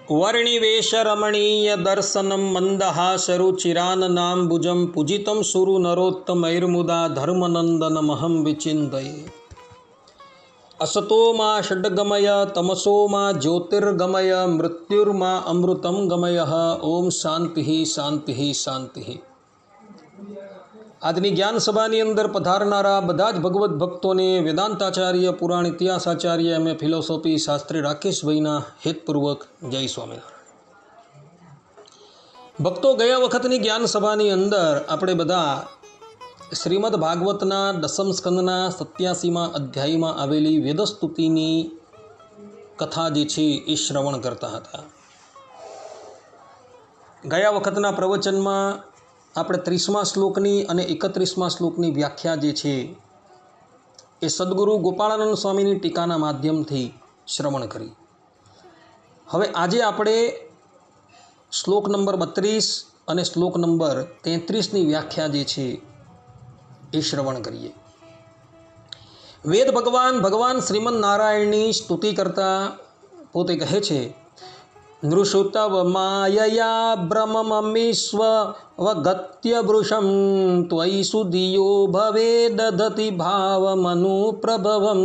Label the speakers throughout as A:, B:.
A: वर्णिवेशरमणीय दर्शनं मन्दहासरुचिराननाम्बुजं पूजितं सुरु नरोत्तमैर्मुदा धर्मनन्दनमहं विचिन्तये। असतो मा षड्गमय तमसो मा ज्योतिर्गमय मृत्युर्मा अमृतं गमय। ओम शांति शांति शांति। આજની જ્ઞાન સભાની અંદર પધારનારા બધા જ ભગવત ભક્તોને વેદાંતાચાર્ય પુરાણ ઇતિહાસાચાર્ય એમ એ ફિલોસોફી શાસ્ત્રી રાકેશભાઈના હેતપૂર્વક જય સ્વામિનારાયણ। ભક્તો, ગયા વખતની જ્ઞાન સભાની અંદર આપણે બધા શ્રીમદ ભાગવતના દસમ સ્કંદના 87મા અધ્યાયમાં આવેલી વેદસ્તુતિની કથા જે છે એ શ્રવણ કરતા હતા। ગયા વખતના પ્રવચનમાં આપણે 30મા શ્લોકની અને 31મા શ્લોકની વ્યાખ્યા જે છે એ સદગુરુ ગોપાળાનંદ સ્વામીની ટીકાના માધ્યમથી શ્રવણ કરી। હવે આજે આપણે શ્લોક નંબર 32 અને શ્લોક નંબર 33ની વ્યાખ્યા જે છે એ શ્રવણ કરીએ। વેદ ભગવાન શ્રીમદ નારાયણની સ્તુતિ કરતા પોતે કહે છે, નૃષુતવ માયયા બ્રહ્મમીશ્વ વગત્ય વૃષમ ત્વયિ સુધિયો ભવે દધતિ ભાવમનુ પ્રભવમ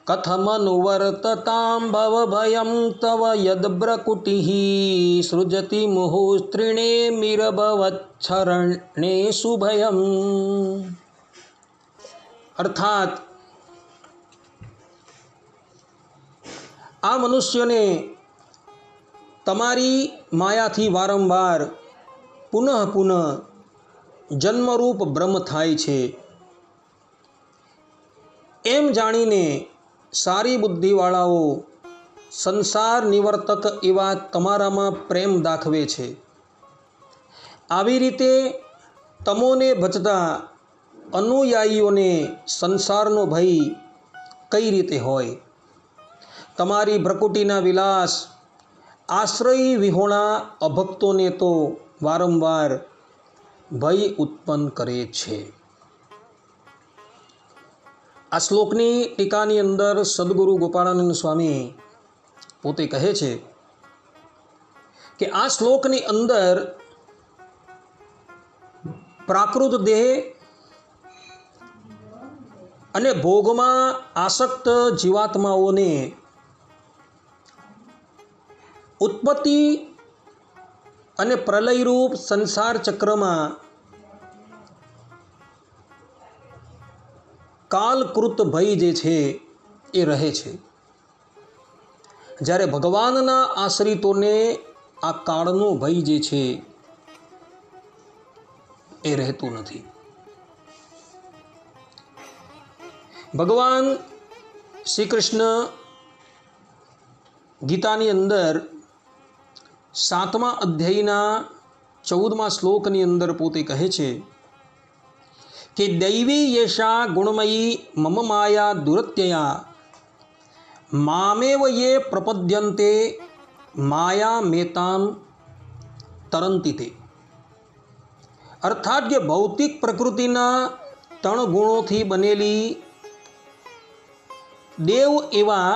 A: કથમનુવર્તતાં ભવભયં તવ યદ્બ્રકુટિઃ સૃજતિ મુહુસ્ત્રિણે મિરભવચ્છરણે શુભયમ। અર્થાત આ મનુષ્યને તમારી માયાથી વારંવાર પુનઃ પુનઃ જન્મરૂપ બ્રહ્મ થાય છે એમ જાણીને સારી બુદ્ધિવાળાઓ સંસાર નિવર્તક એવા તમારામાં પ્રેમ દાખવે છે। આવી રીતે તમોને ભજતા અનુયાયીઓને સંસારનો ભય કઈ રીતે હોય? તમારી ભ્રકુટીના વિલાસ આશ્રય વિહોણા અભક્તોને તો વારંવાર ભય ઉત્પન્ન કરે છે। આ શ્લોકની ટીકાની અંદર સદગુરુ ગોપાળાનંદ સ્વામી પોતે કહે છે કે આ શ્લોકની અંદર પ્રાકૃત દેહ અને ભોગમાં આસક્ત જીવાત્માઓને ઉત્પત્તિ અને પ્રલયરૂપ સંસાર ચક્રમાં કાલકૃત ભય જે છે એ રહે છે, જ્યારે ભગવાનના આશ્રિતોને આ કાળનો ભય જે છે એ રહેતું નથી। ભગવાન શ્રી કૃષ્ણ ગીતાની અંદર 7મા અધ્યાયના 14મા શ્લોકની અંદર પોતે કહે છે કે દૈવી યેષા ગુણમયી મમ માયા દુરત્યયા મામેવ યે પ્રપદ્યન્તે માયા મેતામ તરંતિ તે। અર્થાત કે ભૌતિક પ્રકૃતિના 3 ગુણોથી બનેલી દેવ એવા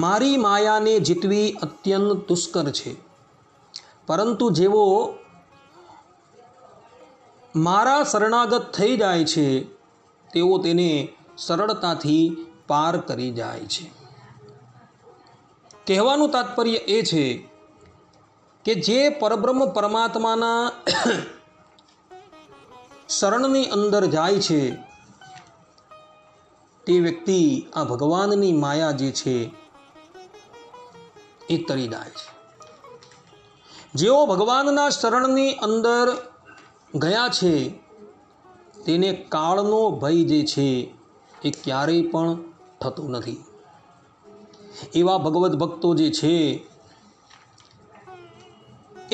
A: મારી માયાને જીતવી અત્યંત દુષ્કર છે, પરંતુ જેવો મારા શરણાગત થઈ જાય છે તેઓ તેને સરળતાથી પાર કરી જાય છે। કહેવાનું તાત્પર્ય એ છે કે જે પરબ્રહ્મ પરમાત્માના શરણની અંદર જાય છે તે વ્યક્તિ આ ભગવાનની માયા જે છે એ તરી જાય છે। જેઓ ભગવાનના શરણની અંદર ગયા છે તેને કાળનો ભય જે છે એ ક્યારેય પણ થતો નથી। એવા ભગવત ભક્તો જે છે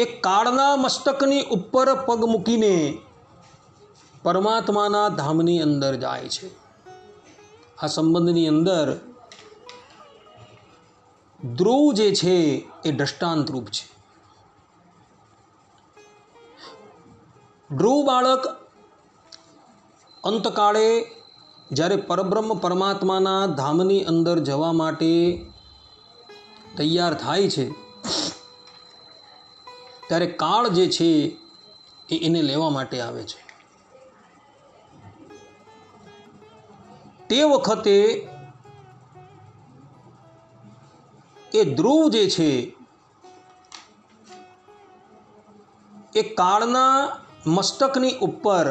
A: એ કાળના મસ્તકની ઉપર પગ મૂકીને પરમાત્માના ધામની અંદર જાય છે। આ સંબંધની અંદર ધ્રુવ જે છે એ દ્રષ્ટાંત રૂપ છે। ધ્રુવ બાળક અંતકાળે જ્યારે પરબ્રહ્મ પરમાત્માના ધામની અંદર જવા માટે તૈયાર થાય છે ત્યારે કાળ જે છે એને લેવા માટે આવે છે. તે વખતે એ ધ્રુવ જે છે એ કાળના મસ્તકની ઉપર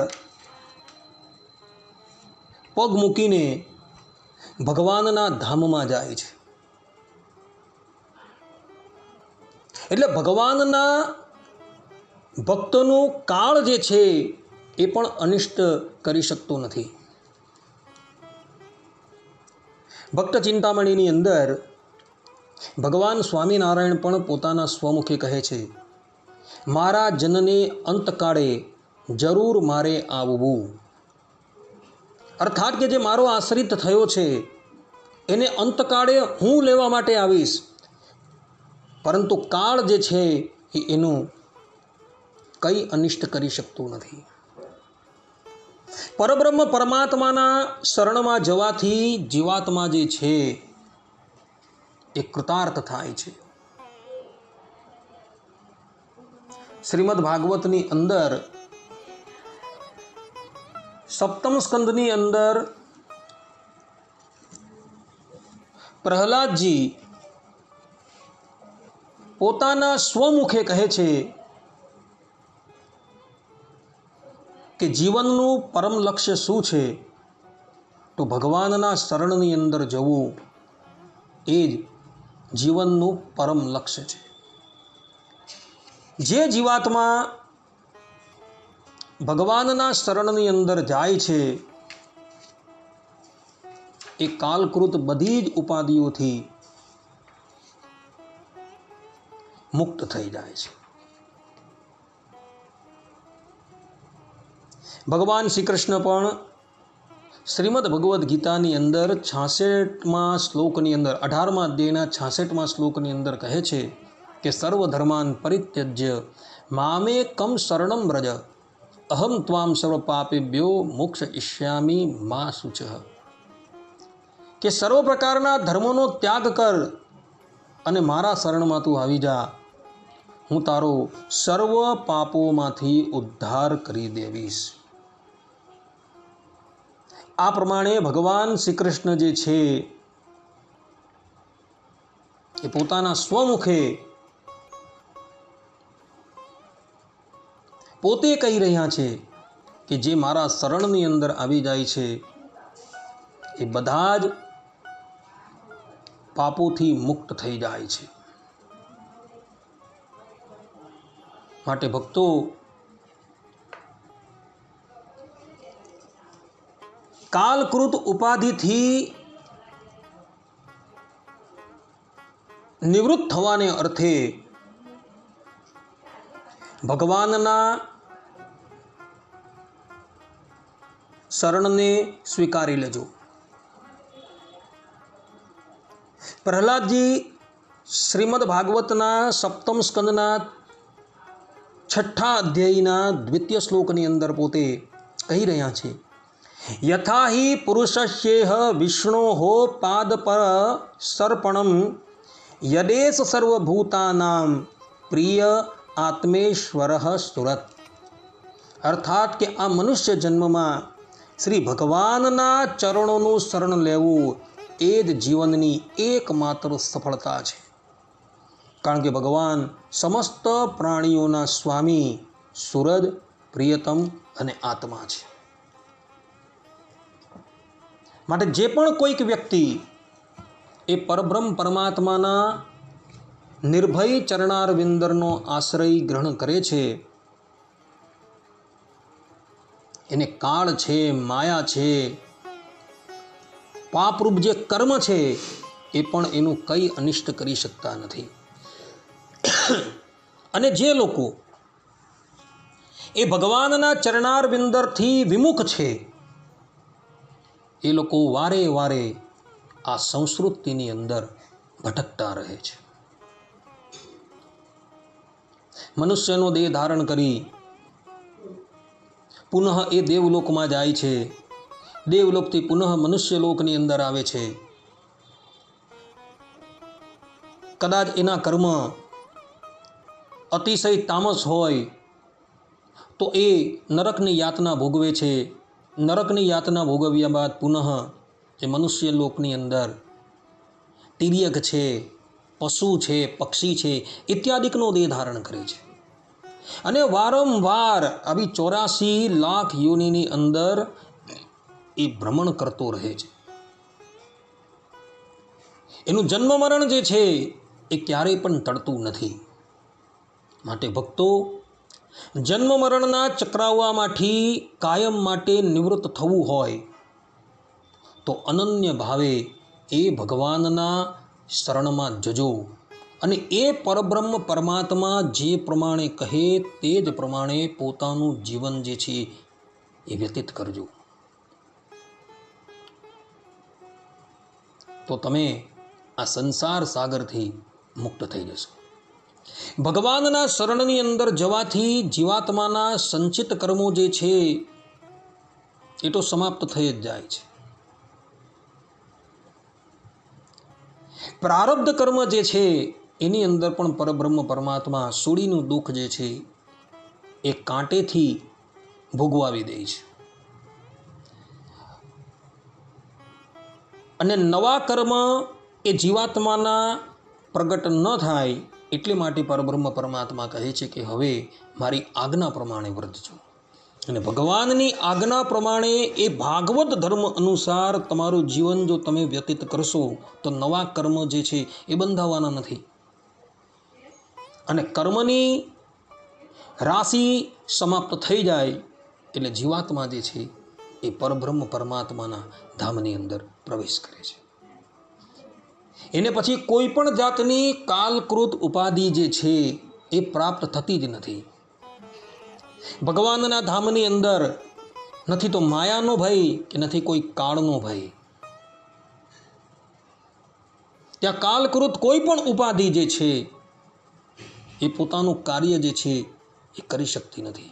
A: પગ મૂકીને ભગવાનના ધામમાં જાય છે. એટલે ભગવાનના ભક્તોનું કાળ જે છે એ પણ અનિષ્ટ કરી શકતો નથી. ભક્ત ચિંતામણીની અંદર ભગવાન સ્વામિનારાયણ પણ પોતાના સ્વમુખે કહે છે, મારા જનને અંતકાળે જરૂર મારે આવવું. અર્થાત કે જે મારો આશ્રિત થયો છે એને અંતકાળે હું લેવા માટે આવીશ, પરંતુ કાળ જે છે એ એનું કંઈ અનિષ્ટ કરી શકતું નથી. પરબ્રહ્મ પરમાત્માના શરણમાં જવાથી જીવાત્મા જે છે એ કૃતાર્થ થાય છે. શ્રીમદ ભાગવતની અંદર સપ્તમ સ્કંદની અંદર પ્રહલાદજી પોતાના સ્વમુખે કહે છે કે જીવનનું પરમ લક્ષ્ય શું છે? તો ભગવાનના શરણની અંદર જવું એ જ જીવનનું પરમ લક્ષ્ય છે. જે જીવાત્મા ભગવાનના શરણની અંદર જાય છે એ કાલકૃત બધી જ ઉપાધિઓથી મુક્ત થઈ જાય છે. ભગવાન શ્રી કૃષ્ણ પણ શ્રીમદ ભગવદ્ ગીતાની અંદર 66મા શ્લોકની અંદર 18મા અધ્યાયના 66મા શ્લોકની અંદર કહે છે કે સર્વધર્માન પરિત્યજ્ય મામેકમ શરણમ વ્રજ અહમ ત્વામ સર્વ પાપેભ્યો મોક્ષયિષ્યામિ મા શુચઃ. કે સર્વ પ્રકારના ધર્મોનો ત્યાગ કર અને મારા શરણમાં તું આવી જા, હું તારો સર્વ પાપોમાંથી ઉદ્ધાર કરી દેવીશ. આ પ્રમાણે ભગવાન શ્રી કૃષ્ણ જે છે એ પોતાના સ્વમુખે પોતે કહી રહ્યા છે કે જે મારા શરણની અંદર આવી જાય છે એ બધા જ પાપોથી મુક્ત થઈ જાય છે. માટે ભક્તો, કાલકૃત ઉપાધિથી નિવૃત્ત થવાને અર્થે ભગવાનના શરણને સ્વીકારી લેજો. પ્રહલાદજી શ્રીમદ ભાગવતના સપ્તમ સ્કંદના 6ઠા અધ્યાયના 2ય શ્લોકની અંદર પોતે કહી રહ્યા છે, યથા હિ પુરુષસ્યેહ વિષ્ણોઃ પાદ પર સર્પણમ યદેશ સર્વભૂતાનામ પ્રિય આત્મેશ્વરઃ સુરત. અર્થાત કે આ મનુષ્ય જન્મમાં શ્રી ભગવાનના ચરણોનું શરણ લેવું એ જ જીવનની એકમાત્ર સફળતા છે. કારણ કે ભગવાન સમસ્ત પ્રાણીઓના સ્વામી, સુરદ, પ્રિયતમ અને આત્મા છે. માટે જે પણ કોઈક વ્યક્તિ એ પરબ્રહ્મ પરમાત્માના નિર્ભય ચરણારવિંદરનો આશ્રય ગ્રહણ કરે છે એને કાળ છે, માયા છે, પાપરૂપ જે કર્મ છે એ પણ એનું કંઈ અનિષ્ટ કરી શકતા નથી. અને જે લોકો એ ભગવાનના ચરણારવિંદરથી વિમુખ છે એ લોકો વારે વારે આ સંસ્કૃતિની અંદર ભટકતા રહે છે. મનુષ્યનો દેહ ધારણ કરી પુનઃ એ દેવલોકમાં જાય છે, દેવલોકથી પુનઃ મનુષ્ય લોકની અંદર આવે છે. કદાચ એના કર્મ અતિશય તામસ હોય તો એ નરકની યાતના ભોગવે છે. નરકની યાતના ભોગવ્યા બાદ પુનઃ એ મનુષ્ય લોકની અંદર તિર્યક છે, પશુ છે, પક્ષી છે ઇત્યાદિકનો દેહ ધારણ કરે છે અને વારંવાર આવી 84 લાખ યોનિની અંદર એ ભ્રમણ કરતો રહે છે. એનું જન્મ મરણ જે છે એ ક્યારેય પણ ટળતું નથી. માટે ભક્તો, જન્મ મરણના ચક્રાવવામાંથી કાયમ માટે નિવૃત્ત થવું હોય તો અનન્ય ભાવે એ ભગવાનના શરણમાં જજો અને એ પરબ્રહ્મ પરમાત્મા જે પ્રમાણે કહે તે જ પ્રમાણે પોતાનું જીવન જે છે એ વ્યતીત કરજો. તો તમે આ સંસાર સાગરથી મુક્ત થઈ જશો. ભગવાનના શરણની અંદર જવાથી જીવાત્માના સંચિત કર્મો જે છે એ તો સમાપ્ત થઈ જ જાય છે. પ્રારબ્ધ કર્મ જે છે એની અંદર પણ પરબ્રહ્મ પરમાત્મા સૂડીનું દુઃખ જે છે એ કાંટેથી ભોગવાવી દે છે અને નવા કર્મ એ જીવાત્માના પ્રગટ ન થાય એટલે માટે પરબ્રહ્મ પરમાત્મા કહે છે કે હવે મારી આજ્ઞા પ્રમાણે વર્તજો અને ભગવાનની આજ્ઞા પ્રમાણે એ ભાગવત ધર્મ અનુસાર તમારું જીવન જો તમે વ્યતીત કરશો તો નવા કર્મ જે છે એ બંધાવાના નથી અને કર્મની રાશિ સમાપ્ત થઈ જાય એટલે જીવાત્મા જે છે એ પરબ્રહ્મ પરમાત્માના ધામની અંદર પ્રવેશ કરે છે. એને પછી કોઈ પણ જાતની કાલકૃત ઉપાધિ જે છે એ પ્રાપ્ત થતી જ નથી. ભગવાનના ધામની અંદર નથી તો માયાનો ભય કે નથી કોઈ કાળનો ભય. ત્યાં કાલકૃત કોઈ પણ ઉપાધિ જે છે એ પોતાનું કાર્ય જે છે એ કરી શકતી નથી.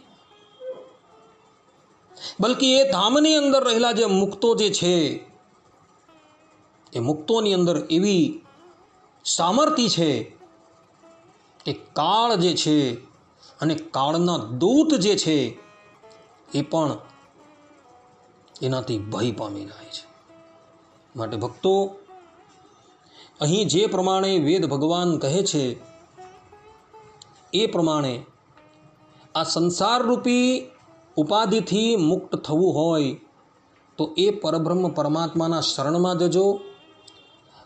A: બલ્કિ એ ધામની અંદર રહેલા જે મુક્તો જે છે એ મુક્તોની અંદર એવી સામર્થ્ય છે કે કાળ જે છે અને કાળના દૂત જે છે એ પણ એનાથી ભય પામી જાય છે. માટે ભક્તો, અહીં જે પ્રમાણે વેદ ભગવાન કહે છે એ પ્રમાણે આ સંસારરૂપી ઉપાધિથી મુક્ત થવું હોય તો એ પરબ્રહ્મ પરમાત્માના શરણમાં જજો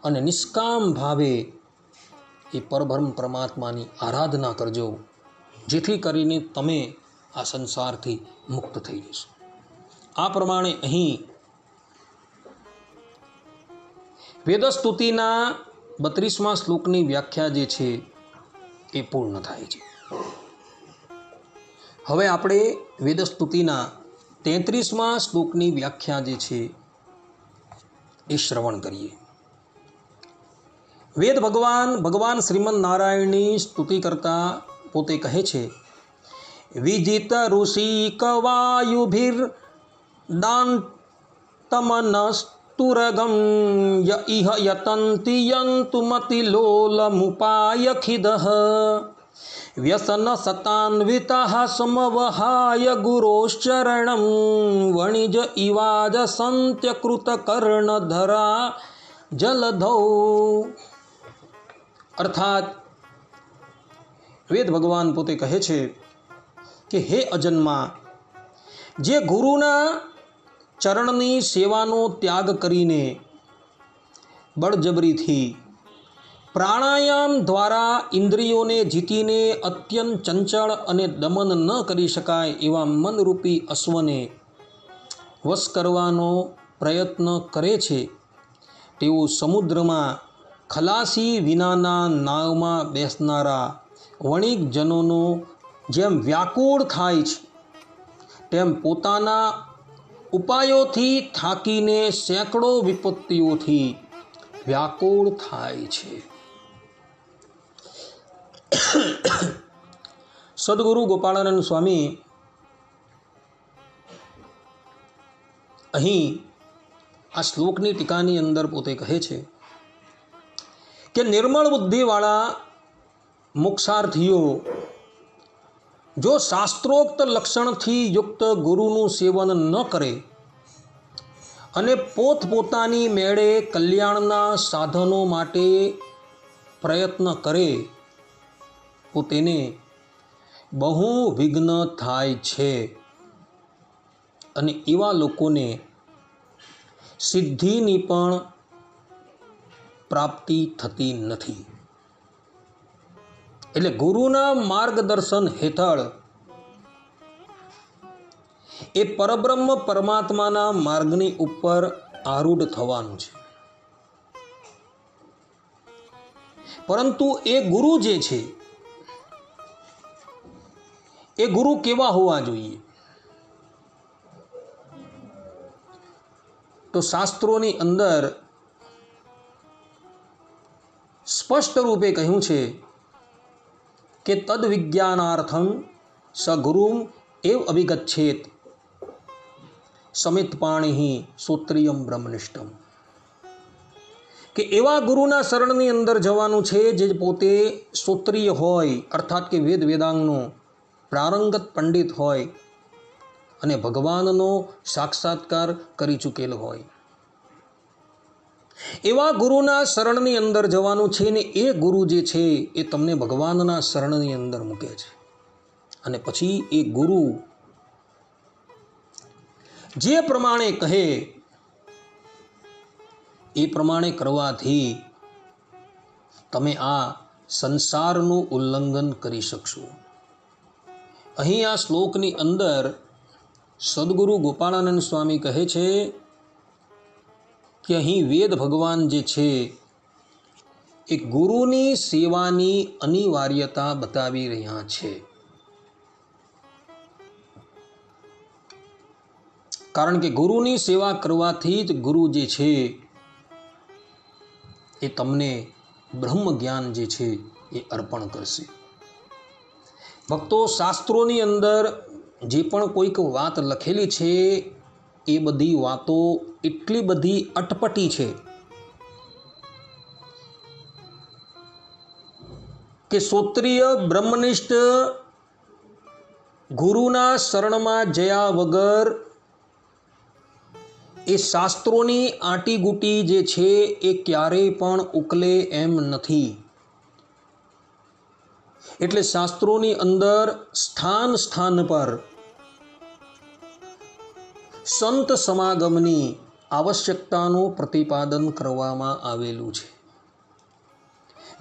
A: અને નિષ્કામ ભાવે એ પરબ્રહ્મ પરમાત્માની આરાધના કરજો, જેથી કરીને તમે આ સંસારથી મુક્ત થઈ જશો. આ પ્રમાણે અહીં વેદસ્તુતિના 32મા શ્લોકની વ્યાખ્યા જે છે એ પૂર્ણ થાય છે. હવે આપણે વેદસ્તુતિના 33મા શ્લોકની વ્યાખ્યા જે છે એ શ્રવણ કરીએ. વેદ ભગવાન શ્રીમન નારાયણની સ્તુતિ કરતા પોતે કહે છે, વિજિત ઋષિ કવાયુભિર દાંતમનસ્તુરગમ ય ઇહ યતંતિ યંતુમતિ લોલમુપાય ખિદઃ વ્યસન સતાન્વિતઃ સમવહાય ગુરોશ્ચરણમ વણિજ ઇવાજ સંત્યકૃત કર્ણધરા જલધૌ. અર્થાત વેદ ભગવાન પોતે કહે છે કે હે અજન્મા, જે ગુરુના ચરણની સેવાનો ત્યાગ કરીને બળજબરીથી પ્રાણાયામ દ્વારા ઇન્દ્રિયોને જીતીને અત્યંત ચંચળ અને દમન ન કરી શકાય એવા મનરૂપી અશ્વને વશ કરવાનો પ્રયત્ન કરે છે, તેઓ સમુદ્રમાં ખલાસી વિનાના નાવમાં બેસનારા વણિકજનોનો જેમ વ્યાકુળ થાય છે તેમ પોતાના ઉપાયોથી થાકીને સેંકડો વિપત્તિઓથી વ્યાકુળ થાય છે. સદગુરુ ગોપાળાનંદ સ્વામી અહીં આ શ્લોકની ટીકાની અંદર પોતે કહે છે કે નિર્મળ બુદ્ધિવાળા મોક્ષાર્થીઓ જો શાસ્ત્રોક્ત લક્ષણથી યુક્ત ગુરુનું સેવન ન કરે અને પોતપોતાની મેળે કલ્યાણના સાધનો માટે પ્રયત્ન કરે તો તેને બહુ વિઘ્ન થાય છે અને એવા લોકોને સિદ્ધિની પણ પ્રાપ્તિ થતી નથી. એટલે ગુરુના માર્ગદર્શન હેઠળ એ પરબ્રહ્મ પરમાત્માના માર્ગની ઉપર આરૂઢ થવાનું છે. પરંતુ એ ગુરુ જે છે એ ગુરુ કેવા હોવા જોઈએ? તો શાસ્ત્રોની અંદર સ્પષ્ટ રૂપે કહ્યું છે કે તદ વિજ્ઞાનાર્થમ સ ગુરુમ એવ અભિગચ્છેત સમિત પાણી શ્રોત્રિયમ બ્રહ્મનિષ્ઠમ. કે એવા ગુરુના શરણની અંદર જવાનું છે જે પોતે શ્રોત્રિય હોય, અર્થાત કે વેદ વેદાંગનો પ્રારંગત પંડિત હોય અને ભગવાનનો સાક્ષાત્કાર કરી ચૂકેલો હોય. એવા ગુરુના શરણની અંદર જવાનું છે ને એ ગુરુ જે છે એ તમને ભગવાનના શરણની અંદર મૂકે છે. અને પછી એ ગુરુ જે પ્રમાણે કહે એ પ્રમાણે કરવાથી તમે આ સંસારનું ઉલ્લંઘન કરી શકશો. અહીં આ શ્લોકની અંદર સદગુરુ ગોપાળાનંદ સ્વામી કહે છે કે અહીં વેદ ભગવાન જે છે એ ગુરુની સેવાની અનિવાર્યતા બતાવી રહ્યા છે. કારણ કે ગુરુની સેવા કરવાથી જ ગુરુ જે છે એ તમને બ્રહ્મ જ્ઞાન જે છે એ અર્પણ કરશે. ભક્તો, શાસ્ત્રોની અંદર જે પણ કોઈક વાત લખેલી છે એ બધી વાતો એટલી બધી અટપટી છે કે શ્રોત્રિય બ્રહ્મનિષ્ઠ ગુરુના શરણમાં જયા વગર એ શાસ્ત્રોની આંટીગૂટી જે છે એ ક્યારેય પણ ઉકલે એમ નથી. એટલે શાસ્ત્રોની અંદર સ્થાન સ્થાન પર સંત સમાગમની આવશ્યકતાનું પ્રતિપાદન કરવામાં આવેલું છે.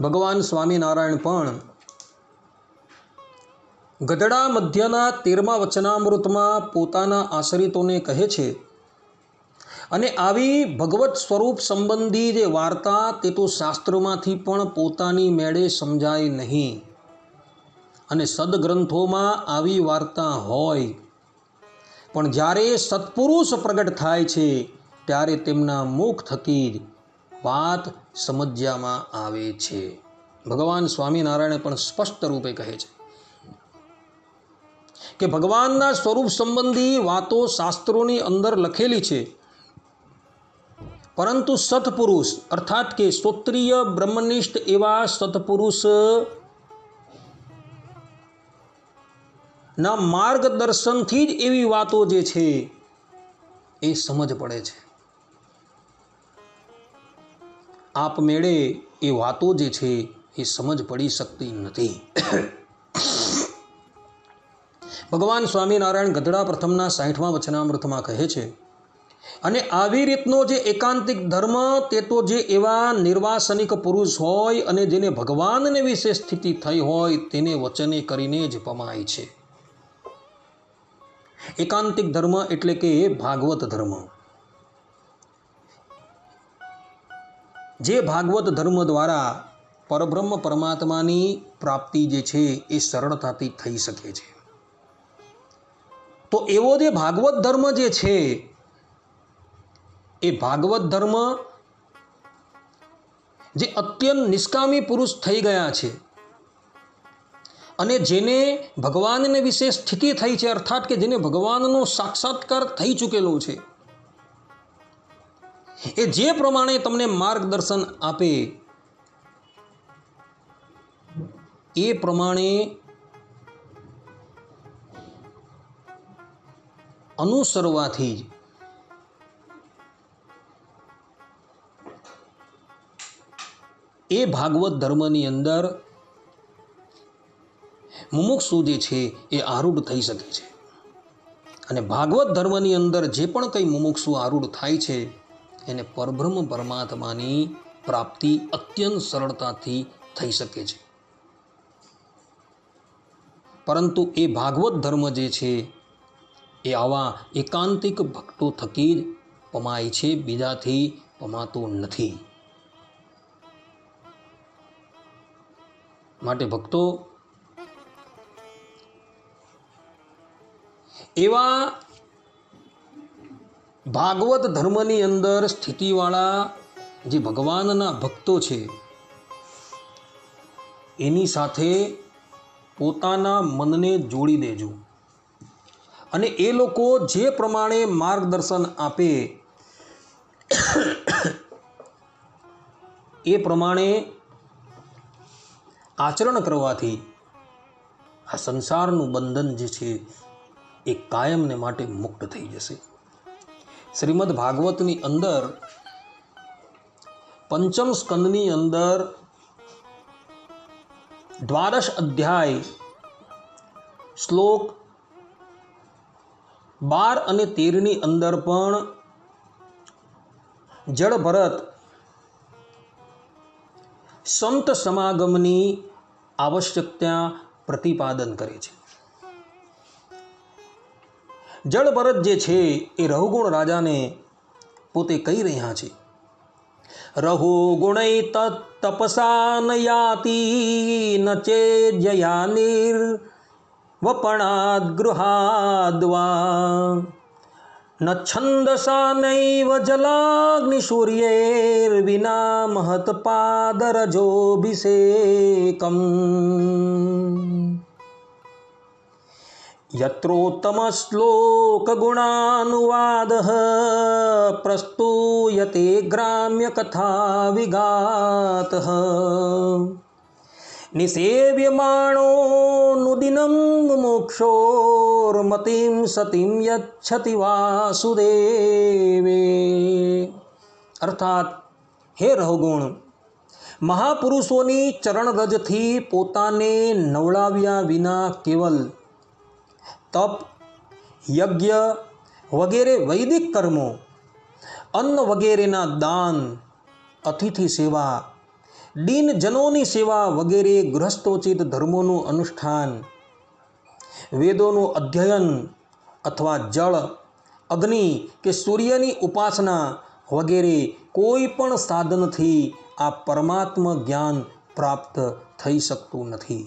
A: ભગવાન સ્વામિનારાયણ પણ ગઢડા મધ્યના 13મા વચનામૃતમાં પોતાના આશ્રિતોને કહે છે, અને આવી ભગવત સ્વરૂપ સંબંધી જે વાર્તા તે તો શાસ્ત્રમાંથી પણ પોતાની મેળે સમજાય નહીં. અને સદગ્રંથોમાં આવી વાર્તા હોય પણ જ્યારે સત્પુરુષ પ્રગટ થાય છે ત્યારે તેમના મુખ થકી જ વાત સમજ્યામાં આવે છે. ભગવાન સ્વામિનારાયણ પણ સ્પષ્ટ રૂપે કહે છે કે ભગવાનના સ્વરૂપ સંબંધી વાતો શાસ્ત્રોની અંદર લખેલી છે, પરંતુ સત્પુરુષ અર્થાત કે શ્રોત્રિય બ્રહ્મનિષ્ઠ એવા સત્પુરુષ ના માર્ગદર્શનથી જ એવી વાતો જે છે એ સમજ પડે છે. આપમેળે એ વાતો જે છે એ સમજ પડી શકતી નથી. ભગવાન સ્વામિનારાયણ ગઢડા પ્રથમના 60મા વચનામૃતમાં કહે છે, અને આવી રીતનો જે એકાંતિક ધર્મ તે તો જે એવા નિર્વાસનિક પુરુષ હોય અને જેને ભગવાનને વિશે સ્થિતિ થઈ હોય તેને વચને કરીને જ પમાય છે. એકાંતિક ધર્મ એટલે કે ભાગવત ધર્મ. જે ભાગવત ધર્મ દ્વારા પરબ્રહ્મ પરમાત્માની પ્રાપ્તિ જે છે એ સરળતાથી થઈ શકે છે. તો એવો જે ભાગવત ધર્મ જે છે એ ભાગવત ધર્મ જે અત્યંત નિષ્કામી પુરુષ થઈ ગયા છે અને જેને ભગવાનને વિશે સ્થિતિ થઈ છે, અર્થાત કે જેને ભગવાનનો સાક્ષાત્કાર થઈ ચૂકેલો છે, એ જે પ્રમાણે તમને માર્ગદર્શન આપે એ પ્રમાણે અનુસરવાથી જ એ ભાગવત ધર્મની અંદર મુમુક્ષુ જે છે એ આરૂઢ થઈ શકે છે. અને ભાગવત ધર્મની અંદર જે પણ કંઈ મુમુક્ષુ આરૂઢ થાય છે એને પરબ્રહ્મ પરમાત્માની પ્રાપ્તિ અત્યંત સરળતાથી થઈ શકે છે. પરંતુ એ ભાગવત ધર્મ જે છે એ આવા એકાંતિક ભક્તો થકી જ પમાય છે, બીજાથી પમાતો નથી. માટે ભક્તો, એવા ભાગવત ધર્મની અંદર સ્થિતિવાળા જે ભગવાનના ભક્તો છે એની સાથે પોતાના મનને જોડી દેજો. અને એ લોકો જે પ્રમાણે માર્ગદર્શન આપે એ પ્રમાણે આચરણ કરવાથી આ સંસારનું બંધન જે છે એ કાયમને માટે મુક્ત થઈ જશે. શ્રીમદ ભાગવતની અંદર પંચમ સ્કંદની અંદર 12 અધ્યાય શ્લોક 12 અને 13ની અંદર પણ જળ ભરત સંત સમાગમની આવશ્યકતા પ્રતિપાદન કરે છે. જળ ભરત જે છે એ રહુગુણ રાજાને પોતે કહી રહ્યા છે, રહુગુણૈ તપસા ન યાતિ ન ચેજયાનિર વપણાદ ગૃહાદ્વા ન છંદસા નૈવ જલાગ્નિ સૂર્યેર વિના મહત પાદરજોભિષેકમ યત્રોત્તમ શ્લોક ગુણાનુવાદઃ પ્રસ્તૂયતે ગ્રામ્ય કથા વિગાતઃ નિષેવ્યમાણો નુદિનમ મોક્ષોર્મતિમ સતિમ યચ્છતિ વાસુદેવે. અર્થાત, હે રહુગુણ, મહાપુરુષોની ચરણરજથી પોતાને નવડાવ્યા વિના કેવલ તપ, યજ્ઞ વગેરે વૈદિક કર્મો, અન્ન વગેરેના દાન, અતિથિ સેવા, દીનજનોની સેવા વગેરે ગૃહસ્થોચિત ધર્મોનું અનુષ્ઠાન, વેદોનું અધ્યયન અથવા જળ, અગ્નિ કે સૂર્યની ઉપાસના વગેરે કોઈ પણ સાધનથી આ પરમાત્મા જ્ઞાન પ્રાપ્ત થઈ શકતું નથી.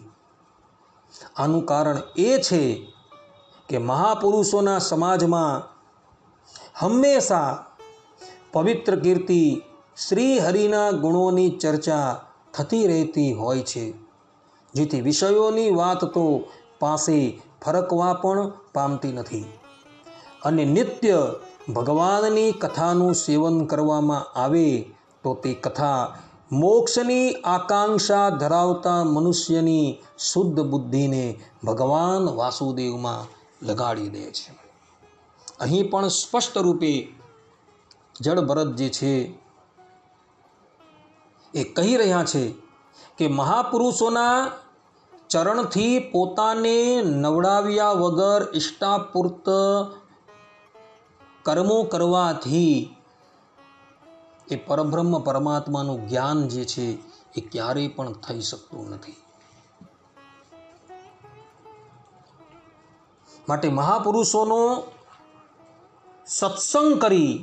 A: આનું કારણ એ છે કે મહાપુરુષોના સમાજમાં હંમેશા પવિત્ર કીર્તિ શ્રી હરિના ગુણોની ચર્ચા થતી રહેતી હોય છે, જેથી વિષયોની વાત તો પાસે ફરકવા પણ પામતી નથી. અને નિત્ય ભગવાનની કથાનું સેવન કરવામાં આવે તો તે કથા મોક્ષની આકાંક્ષા ધરાવતા મનુષ્યની શુદ્ધ બુદ્ધિને ભગવાન વાસુદેવમાં લગાડી દે છે. અહીં પણ સ્પષ્ટ રૂપે જળ ભરત જે છે એ કહી રહ્યા છે કે મહાપુરુષોના ચરણથી પોતાને નવડાવ્યા વગર ઇષ્ટાપૂર્ત કર્મો કરવાથી એ પરબ્રહ્મ પરમાત્માનું જ્ઞાન જે છે એ ક્યારેય પણ થઈ શકતું નથી. માટે મહાપુરુષોનો સત્સંગ કરી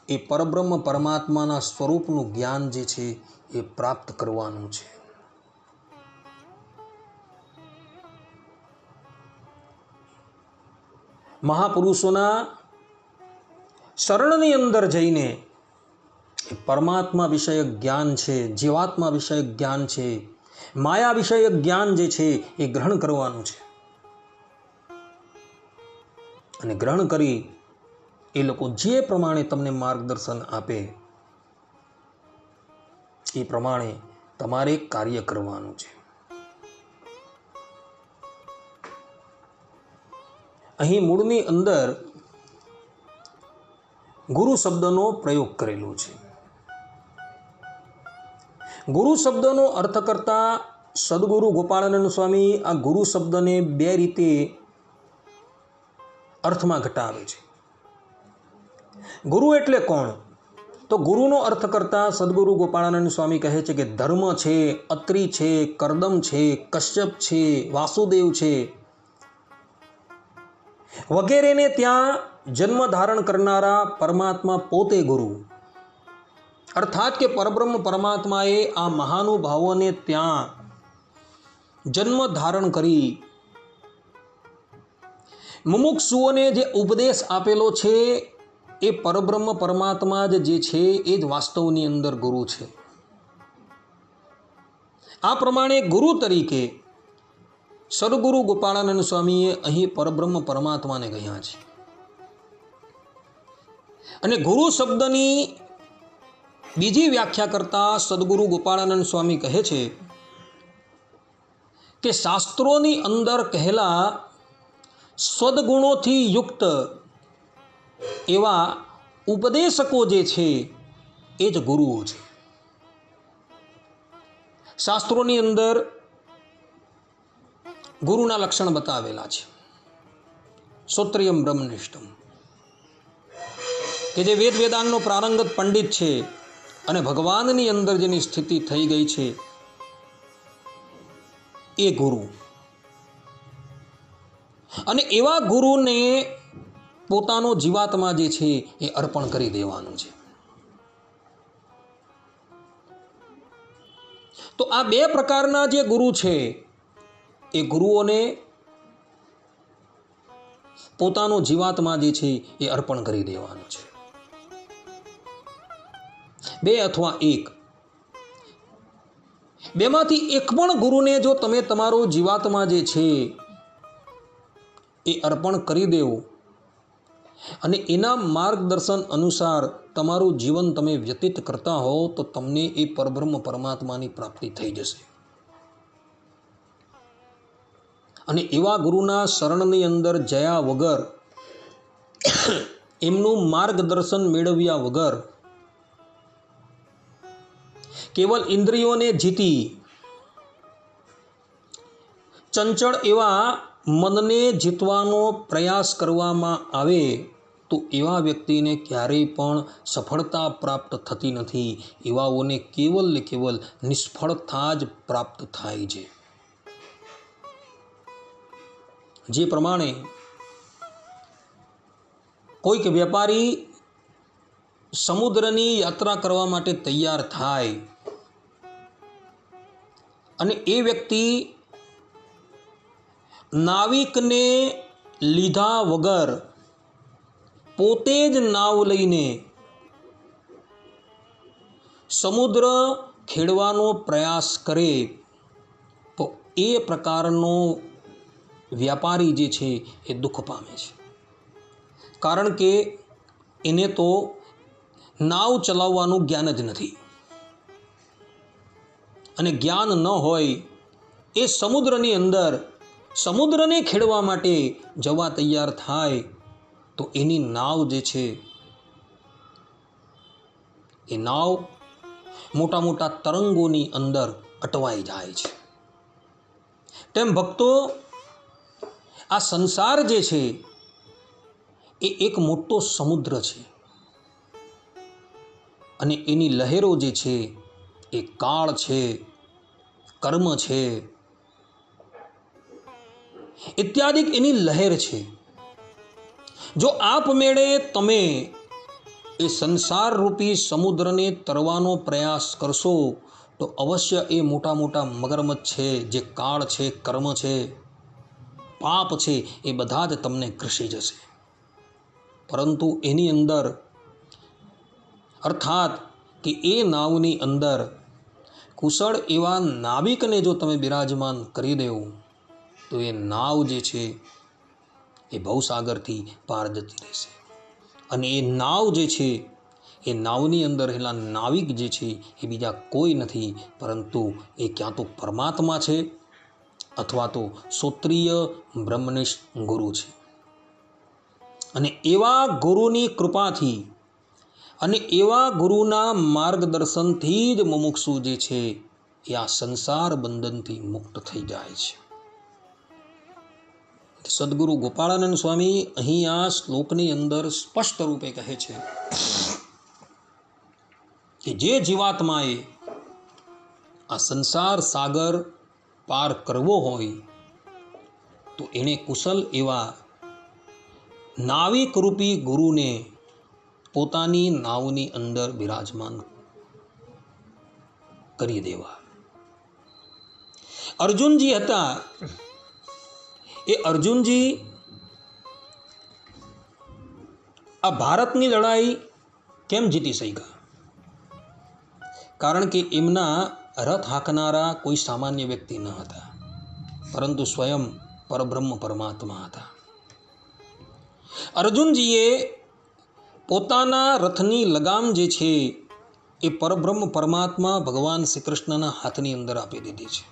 A: એ પરબ્રહ્મ પરમાત્માના સ્વરૂપનું જ્ઞાન જે છે એ પ્રાપ્ત કરવાનું છે. મહાપુરુષોના શરણની અંદર જઈને એ પરમાત્મા વિષયક જ્ઞાન છે, જીવાત્મા વિષયક જ્ઞાન છે, માયા વિષયક જ્ઞાન જે છે એ ગ્રહણ કરવાનું છે. અને ગ્રહણ કરી એ લોકો જે પ્રમાણે તમને માર્ગદર્શન આપે એ પ્રમાણે તમારે કાર્ય કરવાનું છે. અહીં મૂળની અંદર ગુરુ શબ્દનો પ્રયોગ કરેલો છે. ગુરુ શબ્દનો અર્થ કરતા સદગુરુ ગોપાળાનંદ સ્વામી આ ગુરુ શબ્દને બે રીતે અર્થમાં ઘટાવે છે. ગુરુ એટલે કોણ? તો ગુરુનો અર્થ કરતા સદગુરુ ગોપાળાનંદ સ્વામી કહે છે કે ધર્મ છે, અત્રિ છે, કરદમ છે, કશ્યપ છે, વાસુદેવ છે વગેરેને ત્યાં જન્મ ધારણ કરનારા પરમાત્મા પોતે ગુરુ. અર્થાત કે પરબ્રહ્મ પરમાત્માએ આ મહાનુભાવોને ત્યાં જન્મ ધારણ કરી મુમુક્ષુઓને જે ઉપદેશ આપેલો છે એ પરબ્રહ્મ પરમાત્મા જ જે છે એ જ વાસ્તવની અંદર ગુરુ છે. આ પ્રમાણે ગુરુ તરીકે સદગુરુ ગોપાળાનંદ સ્વામીએ અહીં પરબ્રહ્મ પરમાત્માને કહ્યા છે. અને ગુરુ શબ્દની બીજી વ્યાખ્યા કરતા સદગુરુ ગોપાળાનંદ સ્વામી કહે છે કે શાસ્ત્રોની અંદર કહેલા સદગુણોથી યુક્ત એવા ઉપદેશકો જે છે એ જ ગુરુઓ છે. શાસ્ત્રોની અંદર ગુરુના લક્ષણ બતાવેલા છે. શ્રોત્રિયમ બ્રહ્મનિષ્ઠમ, કે જે વેદ વેદાંગનો પ્રારંગત પંડિત છે અને ભગવાનની અંદર જેની સ્થિતિ થઈ ગઈ છે એ ગુરુ. અને એવા ગુરુને પોતાનો જીવાત્મા જે છે એ અર્પણ કરી દેવાનું છે. તો આ બે પ્રકારના જે ગુરુ છે એ ગુરુઓને પોતાનો જીવાત્મા જે છે એ અર્પણ કરી દેવાનું છે. બે અથવા એક, બેમાંથી એક પણ ગુરુને જો તમે તમારો જીવાત્મા જે છે એ અર્પણ કરી દેવો અને એના માર્ગદર્શન અનુસાર તમારું જીવન તમે વ્યતીત કરતા હો તો તમને એ પરબ્રહ્મ પરમાત્માની પ્રાપ્તિ થઈ જશે. અને એવા ગુરુના શરણની અંદર જયા વગર, એમનું માર્ગદર્શન મેળવ્યા વગર, કેવલ ઇન્દ્રિયોને જીતી ચંચળ એવા મનને જીતવાનો પ્રયાસ કરવામાં આવે તો એવા વ્યક્તિને ક્યારેય પણ સફળતા પ્રાપ્ત થતી નથી. એવાઓને કેવલ ને કેવલ નિષ્ફળતા જ પ્રાપ્ત થાય છે. જે પ્રમાણે કોઈક વેપારી સમુદ્રની યાત્રા કરવા માટે તૈયાર થાય અને એ વ્યક્તિ નાવિકને લીધા વગર પોતે જ નાવ લઈને સમુદ્ર ખેડવાનો પ્રયાસ કરે તો એ પ્રકારનો વ્યાપારી જે છે એ દુઃખ પામે છે. કારણ કે એને તો નાવ ચલાવવાનું જ્ઞાન જ નથી. અને જ્ઞાન ન હોય એ સમુદ્રની અંદર સમુદ્રને ખેડવા માટે જવા તૈયાર થાય તો એની નાવ જે છે એ નાવ મોટા મોટા તરંગોની અંદર અટવાઈ જાય છે. તેમ ભક્તો, આ સંસાર જે છે એ એક મોટો સમુદ્ર છે અને એની લહેરો જે છે એ કાળ છે, કર્મ છે ઇત્યાદિ એની લહેર છે. જો આપમેળે તમે એ સંસાર રૂપી સમુદ્રને તરવાનો પ્રયાસ કરશો તો અવશ્ય એ મોટા મોટા મગરમચ્છ છે, જે કાળ છે, કર્મ છે, પાપ છે, એ બધા જ તમને ઘસી જશે. પરંતુ એની અંદર અર્થાત કે એ નાવની અંદર કુશળ એવા નાવિકને જો તમે બિરાજમાન કરી દેવો તો એ નાવ જે છે એ ભવસાગરથી પાર જતી રહેશે. અને એ નાવ જે છે એ નાવની અંદર રહેલા નાવિક જે છે એ બીજા કોઈ નથી પરંતુ એ ક્યાં તો પરમાત્મા છે અથવા તો શ્રોત્રિય બ્રહ્મનિષ્ઠ ગુરુ છે. અને એવા ગુરુની કૃપાથી અને એવા ગુરુના માર્ગદર્શનથી જ મુમુક્ષુ જે છે એ આ સંસાર બંધનથી મુક્ત થઈ જાય છે. સદગુરુ ગોપાળાનંદ સ્વામી અહીં આ શ્લોકની અંદર સ્પષ્ટ રૂપે કહે છે કે જે જીવાત્માએ આ સંસાર સાગર પાર કરવો હોય તો એણે કુશલ એવા નાવિક રૂપી ગુરુને પોતાની નાવની અંદર બિરાજમાન કરી દેવા. અર્જુનજી હતા એ અર્જુનજી આ ભારતની લડાઈ કેમ જીતી શક્યા? કારણ કે એમના રથ હાંકનારા કોઈ સામાન્ય વ્યક્તિ ન હતા, પરંતુ સ્વયં પરબ્રહ્મ પરમાત્મા હતા. અર્જુનજીએ પોતાના રથની લગામ જે છે એ પરબ્રહ્મ પરમાત્મા ભગવાન શ્રી કૃષ્ણના હાથની અંદર આપી દીધી છે.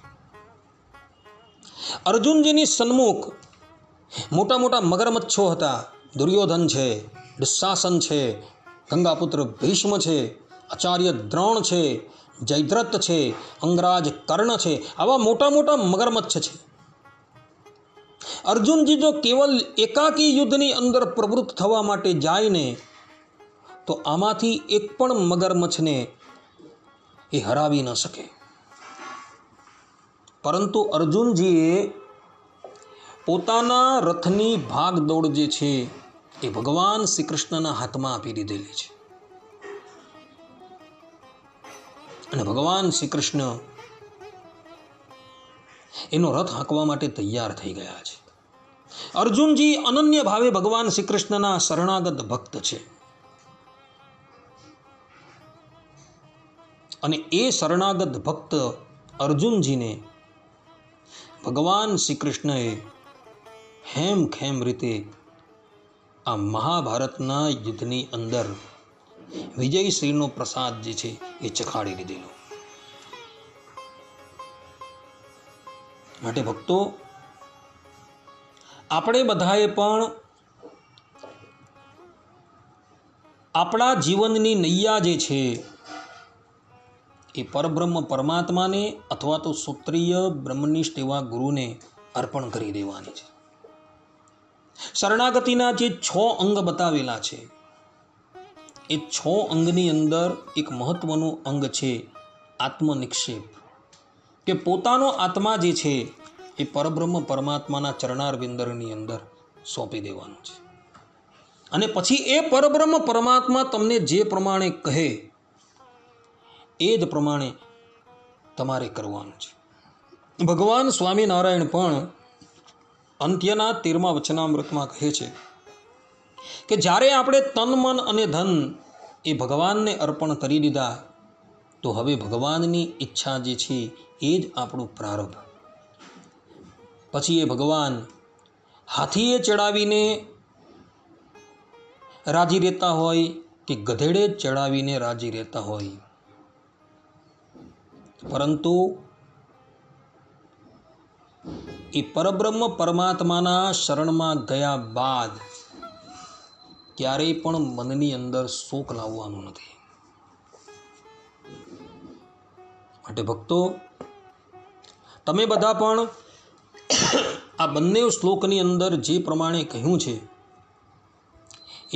A: અર્જુનજીની સન્મુખ મોટા મોટા મગરમચ્છો હતા. દુર્યોધન છે, દુશાસન છે, ગંગાપુત્ર ભીષ્મ છે, આચાર્ય દ્રોણ છે, જયદ્રથ છે, અંગરાજ કર્ણ છે. આવા મોટા મોટા મગરમચ્છ છે. અર્જુનજી જો કેવલ એકાકી યુદ્ધની અંદર પ્રવૃત્ત થવા માટે જાય ને તો આમાંથી એક પણ મગરમચ્છને એ હરાવી ન શકે. પરંતુ અર્જુનજીએ પોતાના રથની ભાગદોડ જે છે એ ભગવાન શ્રી કૃષ્ણના હાથમાં આપી દીધેલી છે. અને ભગવાન શ્રી કૃષ્ણ એનો રથ હાંકવા માટે તૈયાર થઈ ગયા છે. અર્જુનજી અનન્ય ભાવે ભગવાન શ્રી કૃષ્ણના શરણાગત ભક્ત છે. અને એ શરણાગત ભક્ત અર્જુનજીને ભગવાન શ્રી કૃષ્ણએ હેમખેમ રીતે આ મહાભારતના યુદ્ધની અંદર વિજયશ્રીનો પ્રસાદ જે છે એ ચખાડી દીધેલો. માટે ભક્તો, આપણે બધાએ પણ આપણા જીવનની નૈયા જે છે એ પરબ્રહ્મ પરમાત્માને અથવા તો સૂત્રીય બ્રહ્મનિષ્ઠ એવા ગુરુને અર્પણ કરી દેવાની છે. શરણાગતિના જે 6 અંગ બતાવેલા છે એ 6 અંગની અંદર એક મહત્વનું અંગ છે આત્મનિક્ષેપ, કે પોતાનો આત્મા જે છે એ પરબ્રહ્મ પરમાત્માના ચરણારવિંદની અંદર સોંપી દેવાનું છે. અને પછી એ પરબ્રહ્મ પરમાત્મા તમને જે પ્રમાણે કહે એ જ પ્રમાણે તમારે કરવાનું છે. ભગવાન સ્વામિનારાયણ પણ અંત્યના 13મા વચનામૃતમાં કહે છે કે જ્યારે આપણે તન મન અને ધન એ ભગવાનને અર્પણ કરી દીધા તો હવે ભગવાનની ઈચ્છા જે છે એ જ આપણું પ્રારબ્ધ. પછી એ ભગવાન હાથીએ ચડાવીને રાજી રહેતા હોય કે ગધેડે ચડાવીને રાજી રહેતા હોય, પરંતુ એ પરબ્રહ્મ પરમાત્માના શરણમાં ગયા બાદ ક્યારેય પણ મનની અંદર શોક લાવવાનું નથી. માટે ભક્તો, તમે બધા પણ આ બંને શ્લોકની અંદર જે પ્રમાણે કહ્યું છે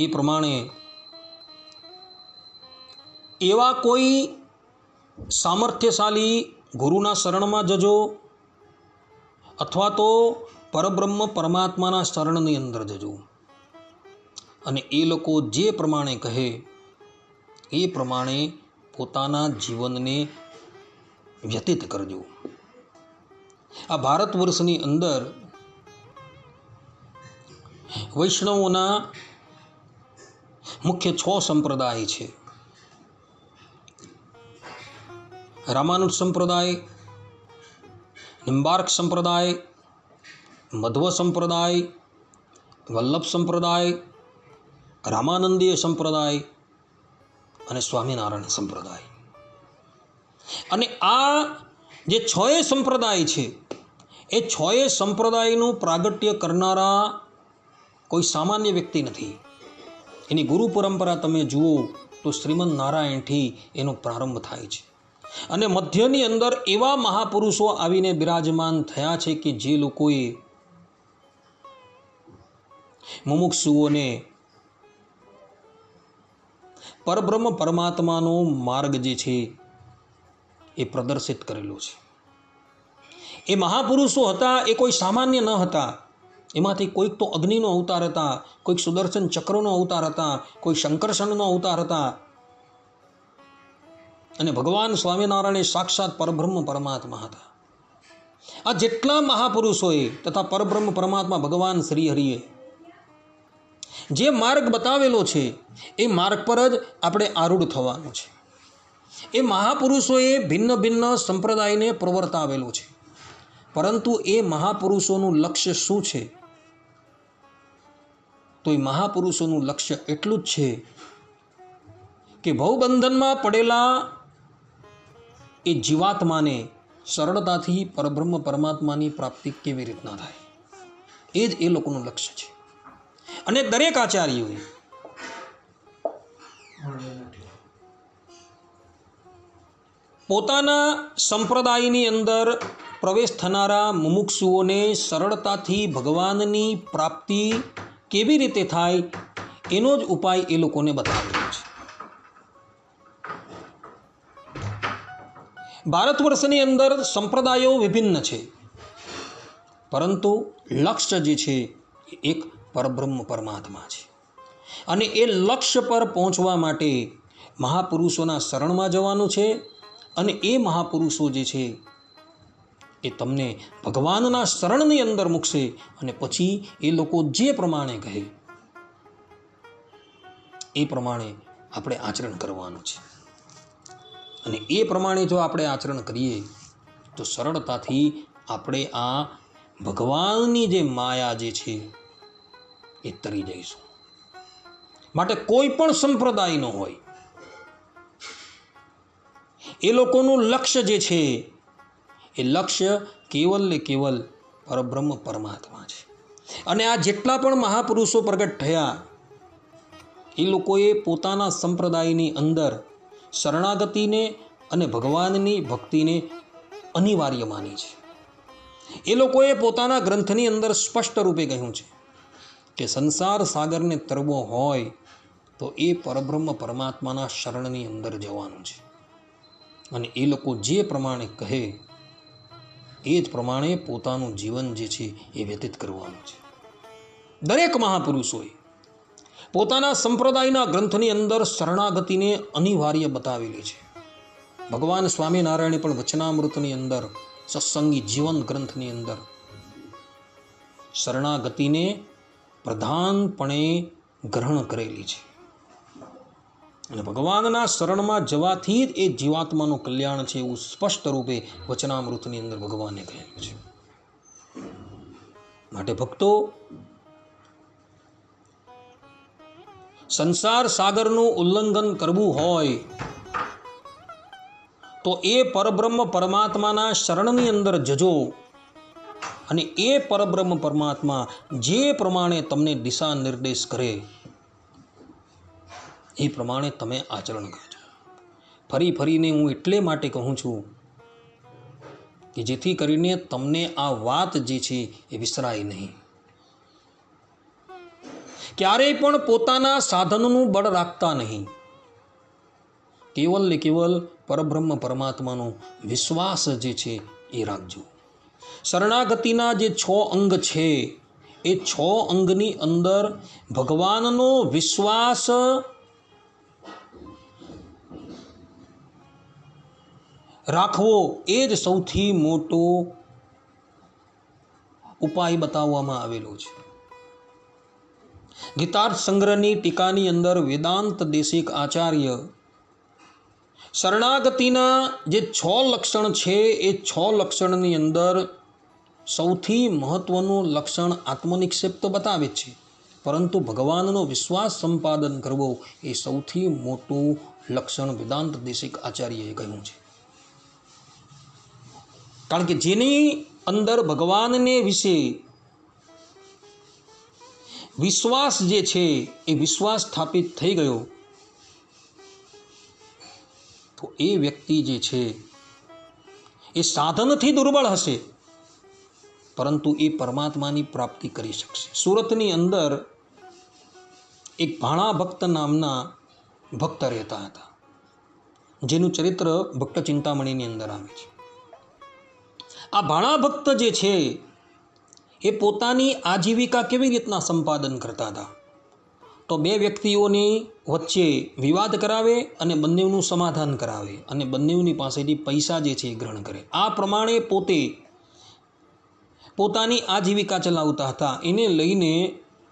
A: એ પ્રમાણે એવા કોઈ સામર્થ્યશાળી ગુરુના શરણમાં જજો અથવા તો પરબ્રહ્મ પરમાત્માના શરણની અંદર જજો અને એ લોકો જે પ્રમાણે કહે એ પ્રમાણે પોતાના જીવનને વ્યતીત કરજો. આ ભારત વર્ષની અંદર વૈષ્ણવોના મુખ્ય 6 સંપ્રદાય છે. રામાનુજ સંપ્રદાય, નિંબાર્ક સંપ્રદાય, મધ્વ સંપ્રદાય, વલ્લભ સંપ્રદાય, રામાનંદીય સંપ્રદાય અને સ્વામિનારાયણ સંપ્રદાય. અને આ જે 6 સંપ્રદાય છે એ 6 સંપ્રદાયનું પ્રાગટ્ય કરનારા કોઈ સામાન્ય વ્યક્તિ નથી. એની ગુરુ પરંપરા તમે જુઓ તો શ્રીમદ નારાયણથી એનો પ્રારંભ થાય છે. અને મધ્યની અંદર એવા મહાપુરુષો આવીને બિરાજમાન થયા છે કે જે લોકોએ મુમુક્ષુઓને પરબ્રહ્મ પરમાત્માનો માર્ગ જે છે એ પ્રદર્શિત કરેલો છે. એ મહાપુરુષો હતા એ કોઈ સામાન્ય ન હતા. એમાંથી કોઈક તો અગ્નિનો અવતાર હતા, કોઈક સુદર્શન ચક્રનો અવતાર હતા, કોઈ શંકરષણનો અવતાર હતા. અને ભગવાન સ્વામિનારાયણ સાક્ષાત પરબ્રહ્મ પરમાત્મા હતા. આ જેટલા મહાપુરુષોએ તથા પરબ્રહ્મ પરમાત્મા ભગવાન શ્રી હરિએ જે માર્ગ બતાવેલો છે એ માર્ગ પર જ આપણે આરૂઢ થવાનું છે. એ મહાપુરુષોએ ભિન્ન ભિન્ન સંપ્રદાયને પ્રવર્તાવેલો છે, પરંતુ એ મહાપુરુષોનું લક્ષ્ય શું છે? તો એ મહાપુરુષોનું લક્ષ્ય એટલું જ છે કે ભવબંધનમાં પડેલા એ જીવાત્માને સરળતાથી પરબ્રહ્મ પરમાત્માની પ્રાપ્તિ કેવી રીતના થાય, એ જ એ લોકોનું લક્ષ્ય છે. અને દરેક આચાર્યોએ પોતાના સંપ્રદાયની અંદર પ્રવેશ થનારા મુમુક્ષુઓને સરળતાથી ભગવાનની પ્રાપ્તિ કેવી રીતે થાય એનો જ ઉપાય એ લોકોને બતાવેલો છે. ભારત વર્ષની અંદર સંપ્રદાયો વિભિન્ન છે, પરંતુ લક્ષ્ય જે છે એ એક પરબ્રહ્મ પરમાત્મા છે. અને એ લક્ષ્ય પર પહોંચવા માટે મહાપુરુષોના શરણમાં જવાનું છે. અને એ મહાપુરુષો જે છે એ તમને ભગવાનના શરણની અંદર મૂકશે. અને પછી એ લોકો જે પ્રમાણે કહે એ પ્રમાણે આપણે આચરણ કરવાનું છે. અને એ પ્રમાણે જો આપણે આચરણ કરીએ તો સરળતાથી આપણે આ ભગવાનની જે માયા જે છે એ તરી જઈશું. માટે કોઈ પણ સંપ્રદાયનો હોય, એ લોકોનું લક્ષ્ય જે છે એ લક્ષ્ય કેવલ ને કેવલ પરબ્રહ્મ પરમાત્મા છે. અને આ જેટલા પણ મહાપુરુષો પ્રગટ થયા એ લોકોએ પોતાના સંપ્રદાયની અંદર શરણાગતિને અને ભગવાનની ભક્તિને અનિવાર્ય માની છે. એ લોકોએ પોતાના ગ્રંથની અંદર સ્પષ્ટ રૂપે કહ્યું છે કે સંસાર સાગરને તરવો હોય તો એ પરબ્રહ્મ પરમાત્માના શરણની અંદર જવાનું છે. અને એ લોકો જે પ્રમાણે કહે એ જ પ્રમાણે પોતાનું જીવન જે છે એ વ્યતીત કરવાનું છે. દરેક મહાપુરુષોએ પોતાના સંપ્રદાયના ગ્રંથની અંદર શરણાગતિને અનિવાર્ય બતાવેલી છે. ભગવાન સ્વામિનારાયણે પણ વચનામૃતની અંદર સત્સંગી જીવન ગ્રંથની અંદર શરણાગતિને પ્રધાનપણે ગ્રહણ કરેલી છે. અને ભગવાનના શરણમાં જવાથી જ એ જીવાત્માનું કલ્યાણ છે એવું સ્પષ્ટ રૂપે વચનામૃતની અંદર ભગવાને કહેલું છે. માટે ભક્તો, સંસાર સાગરનું ઉલ્લંઘન કરવું હોય તો એ પરબ્રહ્મ પરમાત્માના શરણની અંદર જજો. અને એ પરબ્રહ્મ પરમાત્મા જે પ્રમાણે તમને દિશા નિર્દેશ કરે એ પ્રમાણે તમે આચરણ કરજો. ફરી ફરીને હું એટલે માટે કહું છું કે જેથી કરીને તમને આ વાત જે છે એ વિસરાય નહીં. ક્યારેય પણ પોતાના સાધનનું બળ રાખતા નહીં. કેવલ ને કેવલ પરબ્રહ્મ પરમાત્માનો વિશ્વાસ જે છે એ રાખજો. શરણાગતિના જે 6 અંગ છે એ 6 અંગની અંદર ભગવાનનો વિશ્વાસ રાખવો એ જ સૌથી મોટો ઉપાય બતાવવામાં આવેલો છે. ગીતાર્થ સંગ્રહની ટીકાની અંદર વેદાંત દેશિક આચાર્ય શરણાગતિના જે 6 લક્ષણ છે એ 6 લક્ષણની અંદર સૌથી મહત્વનું લક્ષણ આત્મનિક્ષેપ તો બતાવે છે, પરંતુ ભગવાનનો વિશ્વાસ સંપાદન કરવો એ સૌથી મોટું લક્ષણ વેદાંત દેશિક આચાર્યએ કહ્યું છે. કારણ કે જેની અંદર ભગવાનને વિશે વિશ્વાસ જે છે એ વિશ્વાસ સ્થાપિત થઈ ગયો તો એ વ્યક્તિ જે છે એ સાધનથી દુર્બળ હશે પરંતુ એ પરમાત્માની પ્રાપ્તિ કરી શકશે. સુરતની અંદર એક ભાણા ભક્ત નામના ભક્ત રહેતા હતા, જેનું ચરિત્ર ભક્ત ચિંતામણીની અંદર આવે છે. આ ભાણા ભક્ત જે છે એ પોતાની આજીવિકા કેવી રીતના સંપાદન કરતા હતા? તો બે વ્યક્તિઓની વચ્ચે વિવાદ કરાવે અને બંનેનું સમાધાન કરાવે અને બંનેની પાસેથી પૈસા જે છે એ ગ્રહણ કરે. આ પ્રમાણે પોતે પોતાની આજીવિકા ચલાવતા હતા. એને લઈને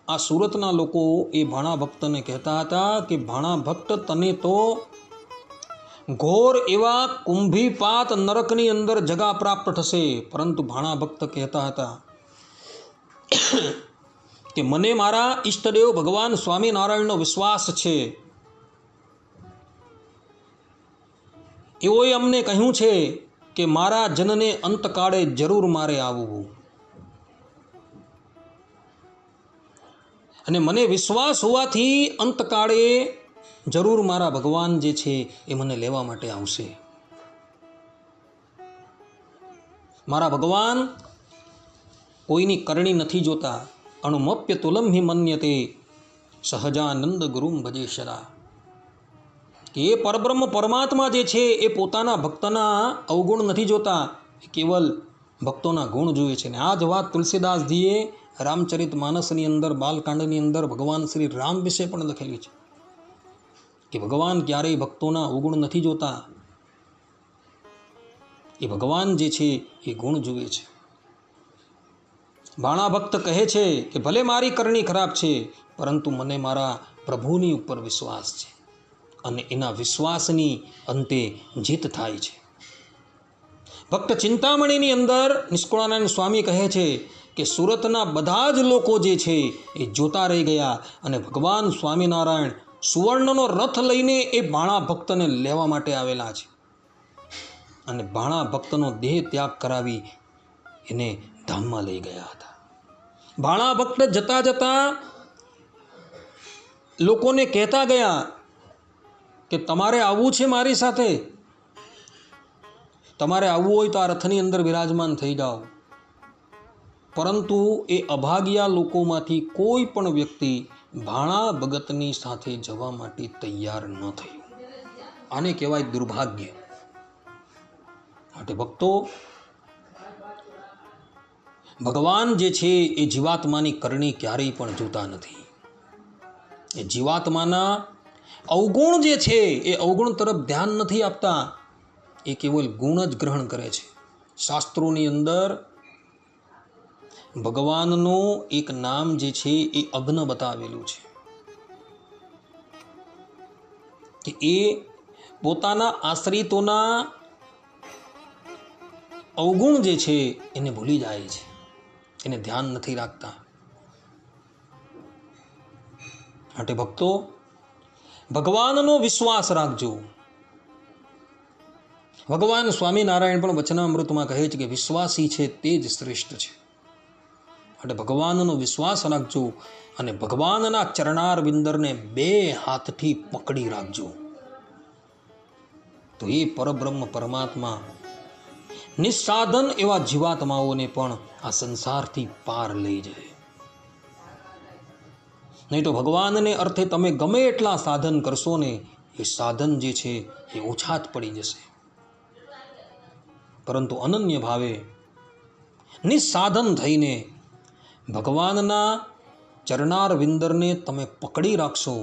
A: આ સુરતના લોકો એ ભાણા ભક્તને કહેતા હતા કે ભાણા ભક્ત, તને તો ઘોર એવા કુંભીપાત નરકની અંદર જગા પ્રાપ્ત થશે. પરંતુ ભાણા ભક્ત કહેતા હતા કે મને મારા ઈષ્ટદેવ ભગવાન સ્વામિનારાયણનો વિશ્વાસ છે. એઓએ અમને કહ્યું છે કે મારા જનને અંતકાળે જરૂર મારે આવવું, અને મને વિશ્વાસ હોવાથી અંતકાળે જરૂર મારા ભગવાન જે છે એ મને લેવા માટે આવશે. મારા ભગવાન કોઈની કરણી નથી જોતા. અણુમપ્ય તુલમ હિ મન્યતે સહજાનંદ ગુરુમ ભજે સદા. કે એ પરબ્રહ્મ પરમાત્મા જે છે એ પોતાના ભક્તના અવગુણ નથી જોતા, એ કેવલ ભક્તોના ગુણ જુએ છે. ને આ જ વાત તુલસીદાસજીએ રામચરિત માનસની અંદર બાલકાંડની અંદર ભગવાન શ્રી રામ વિશે પણ લખેલી છે કે ભગવાન ક્યારેય ભક્તોના અવગુણ નથી જોતા. એ ભગવાન જે છે એ ગુણ જુએ છે. ભાણા ભક્ત કહે છે કે ભલે મારી કરણી ખરાબ છે પરંતુ મને મારા પ્રભુની ઉપર વિશ્વાસ છે અને એના વિશ્વાસની અંતે જીત થાય છે. ભક્ત ચિંતામણીની અંદર નિષ્કુળાનંદ સ્વામી કહે છે કે સુરતના બધા જ લોકો જે છે એ જોતા રહી ગયા અને ભગવાન સ્વામિનારાયણ સુવર્ણનો રથ લઈને એ ભાણા ભક્તને લેવા માટે આવેલા છે અને ભાણા ભક્તનો દેહ ત્યાગ કરાવી એને ધામમાં લઈ ગયા હતા. ભાણા ભક્ત જતા જતા લોકોને કહેતા ગયા કે તમારે આવવું છે મારી સાથે, તમારે આવવું હોય તો આ રથની અંદર વિરાજમાન થઈ જાઓ. પરંતુ એ અભાગ્યા લોકોમાંથી કોઈ પણ વ્યક્તિ ભાણા ભગતની સાથે જવા માટે તૈયાર ન થયું. આને કહેવાય દુર્ભાગ્ય. માટે ભક્તો, ભગવાન જે છે એ જીવાત્માની કરણી ક્યારેય પણ જોતા નથી. એ જીવાત્માના અવગુણ જે છે એ અવગુણ તરફ ધ્યાન નથી આપતા, એ કેવલ ગુણ જ ગ્રહણ કરે છે. શાસ્ત્રોની અંદર ભગવાનનું એક નામ જે છે એ અગ્ન બતાવેલું છે કે એ પોતાના આશ્રિતોના અવગુણ જે છે એને ભૂલી જાય છે, એને ધ્યાન નથી રાખતા. માટે ભક્તો, ભગવાનનો વિશ્વાસ રાખજો. ભગવાન સ્વામિનારાયણ પણ વચનામૃતમાં કહે છે કે વિશ્વાસી છે તે જ શ્રેષ્ઠ છે. માટે ભગવાનનો વિશ્વાસ રાખજો અને ભગવાનના ચરણાર વિંદરને બે હાથથી પકડી રાખજો. તો એ પરબ્રહ્મ પરમાત્મા નિસ્સાધન એવા જીવાત્માઓને પણ આ સંસારથી પાર લઈ જાય. નહીં તો ભગવાનને અર્થે તમે ગમે એટલા સાધન કરશો ને, એ સાધન જે છે એ ઓછા જ પડી જશે. પરંતુ અનન્ય ભાવે નિસ્સાધન થઈને ભગવાનના ચરણાર વિંદરને તમે પકડી રાખશો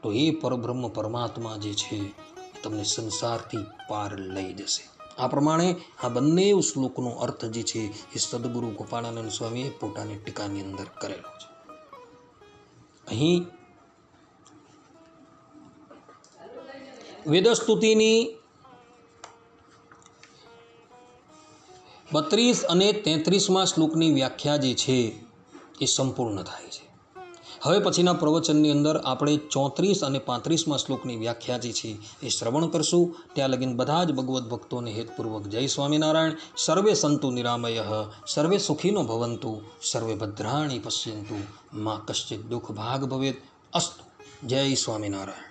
A: તો એ પરબ્રહ્મ પરમાત્મા જે છે એ તમને સંસારથી પાર લઈ જશે. આ પ્રમાણે આ બંને શ્લોકનો અર્થ જે છે એ સદગુરુ ગોપાળાનંદ સ્વામીએ પોતાની ટીકાની અંદર કરેલો છે. અહીં વેદસ્તુતિની 32 અને 33માં શ્લોકની વ્યાખ્યા જે છે એ સંપૂર્ણ થાય છે. હવે પછીના પ્રવચનની અંદર આપણે 34 અને 35મા શ્લોકની વ્યાખ્યા જે છે એ શ્રવણ કરશું. ત્યાં લગીન બધા જ ભગવદ્ ભક્તોને હેતપૂર્વક જય સ્વામિનારાયણ. સર્વે સંતુ નિરામય, સર્વે સુખીનો ભવંતુ, સર્વે ભદ્રાણી પશ્યંતુ, મા કશ્ચિત દુઃખ ભાગ ભવેત. અસ્તુ. જય સ્વામિનારાયણ.